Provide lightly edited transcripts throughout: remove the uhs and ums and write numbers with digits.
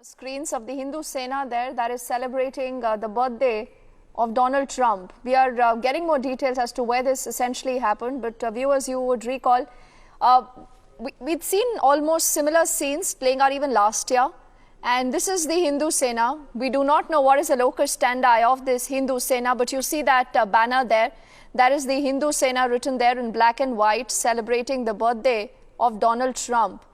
Screens of the Hindu Sena there that is celebrating the birthday of Donald Trump. We are getting more details as to where this essentially happened, but viewers, you would recall we'd seen almost similar scenes playing out even last year, and this is the Hindu Sena. We do not know what is the locus standi of this Hindu Sena, but you see that banner there. That is the Hindu Sena written there in black and white, celebrating the birthday of Donald Trump.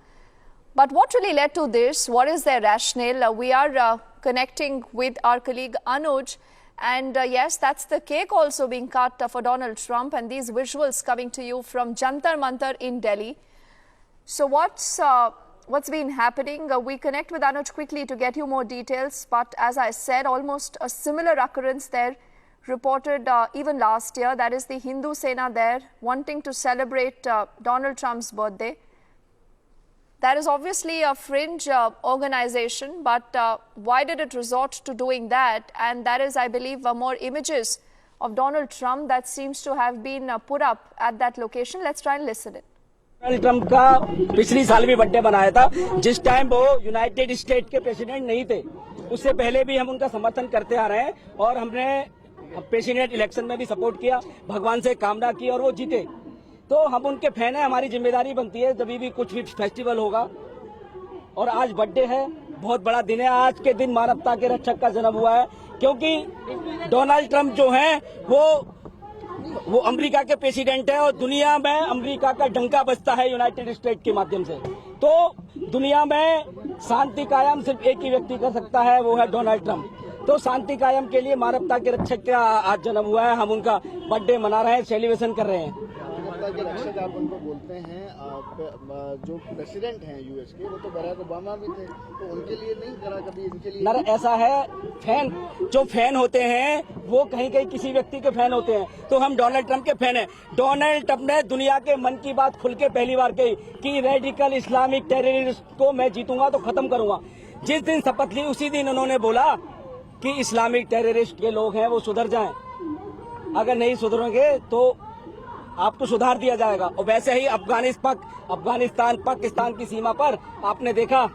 But what really led to this? What is their rationale? We are connecting with our colleague Anuj. And yes, that's the cake also being cut for Donald Trump. And these visuals coming to you from Jantar Mantar in Delhi. So what's been happening? We connect with Anuj quickly to get you more details. But as I said, almost a similar occurrence there reported even last year. That is the Hindu Sena there wanting to celebrate Donald Trump's birthday. That is obviously a fringe organization, but why did it resort to doing that? And that is, I believe, more images of Donald Trump that seems to have been put up at that location. Let's try and listen it. Donald Trump का पिछली साल भी birthday बनाया था, जिस time वो United state के president नहीं थे। उससे पहले भी हम उनका समर्थन करते आ रहे हैं और हमने प्रेसिडेंट इलेक्शन में भी सपोर्ट किया, भगवान से कामना की और वो जीते। तो हम उनके फैन हैं, हमारी जिम्मेदारी बनती है जब भी कुछ भी फेस्टिवल होगा। और आज बर्थडे है, बहुत बड़ा दिन है। आज के दिन मानवता के रक्षक का जन्म हुआ है, क्योंकि डोनाल्ड ट्रंप जो हैं वो अमेरिका के प्रेसिडेंट है और दुनिया में अमेरिका का डंका बजता है यूनाइटेड स्टेट के माध्यम से। तो दुनिया में शांति कायम सिर्फ एक ही व्यक्ति कर सकता है, वो है डोनाल्ड ट्रंप। तो शांति कायम के लिए मानवता के रक्षक का आज जन्म हुआ है, हम उनका बर्थडे मना रहे हैं, सेलिब्रेशन कर रहे हैं। के रक्षक आप उनको बोलते हैं, जो प्रेसिडेंट हैं यूएस के, वो तो बराक ओबामा भी थे, तो उनके लिए नहीं करा कभी, इनके लिए नहीं। ऐसा है, फैन जो फैन होते हैं वो कहीं कहीं किसी व्यक्ति के फैन होते हैं, तो हम डोनाल्ड ट्रंप के फैन हैं। डोनाल्ड ट्रंप ने दुनिया के मन की बात खुल के पहली बार कही कि रेडिकल इस्लामिक टेररिस्ट को मैं जीतूंगा तो खत्म करूंगा। जिस दिन शपथ ली उसी दिन उन्होंने बोला कि इस्लामिक टेररिस्ट के लोग हैं वो सुधर जाएं, अगर नहीं सुधरेंगे तो आपको सुधार दिया जाएगा। और वैसे ही अफगानिस्तान पाकिस्तान की सीमा पर आपने देखा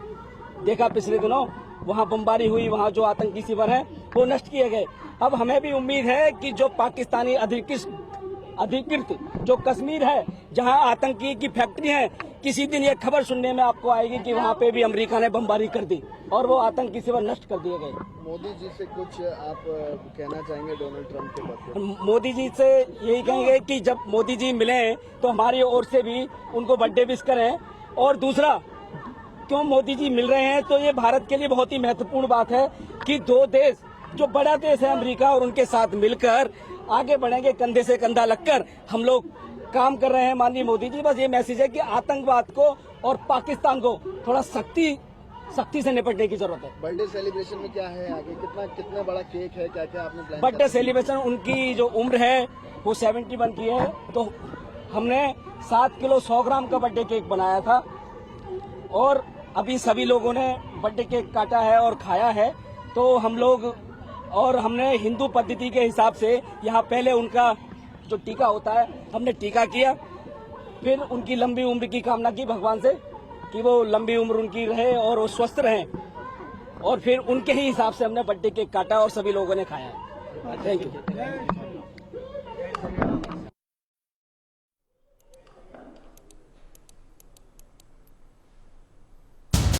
पिछले दिनों वहां बमबारी हुई, वहां जो आतंकी शिविर हैं वो नष्ट किए गए। अब हमें भी उम्मीद है कि जो पाकिस्तानी अधिकृत जो कश्मीर है, जहां आतंकी की फैक्ट्री है, किसी दिन ये खबर सुनने में आपको आएगी कि वहां पे भी अमेरिका ने बमबारी कर दी और वो आतंकी शिविर नष्ट कर दिए गए। मोदी जी से कुछ आप कहना चाहेंगे डोनाल्ड ट्रंप के बारे में? मोदी जी से यही कहेंगे कि जब मोदी जी मिले तो हमारी ओर से भी उनको बर्थडे विश करें। और दूसरा, क्यों मोदी जी मिल रहे हैं तो ये भारत के लिए बहुत ही महत्वपूर्ण बात है कि दो देश, जो बड़ा देश है अमेरिका, और उनके साथ मिलकर आगे बढ़ेंगे, कंधे से कंधा लगकर हम लोग काम कर रहे हैं। माननीय मोदी जी, बस ये मैसेज है कि आतंकवाद को और पाकिस्तान को थोड़ा सख्ती से निपटने की जरूरत है। बर्थडे सेलिब्रेशन में क्या है आगे, कितना बड़ा केक है, क्या क्या आपने प्लान? बर्थडे सेलिब्रेशन, उनकी जो उम्र है वो 71 की है, तो हमने 7 किलो 100 ग्राम का बर्थडे केक बनाया था और अभी सभी लोगों ने बर्थडे केक काटा है और खाया है। तो हम लोग, और हमने हिंदू पद्धति के हिसाब से यहाँ पहले उनका जो टीका होता है हमने टीका किया, फिर उनकी लंबी उम्र की कामना की भगवान से कि वो लंबी उम्र उनकी रहे और वो स्वस्थ रहें, और फिर उनके ही हिसाब से हमने बर्थडे केक काटा और सभी लोगों ने खाया। Thank you.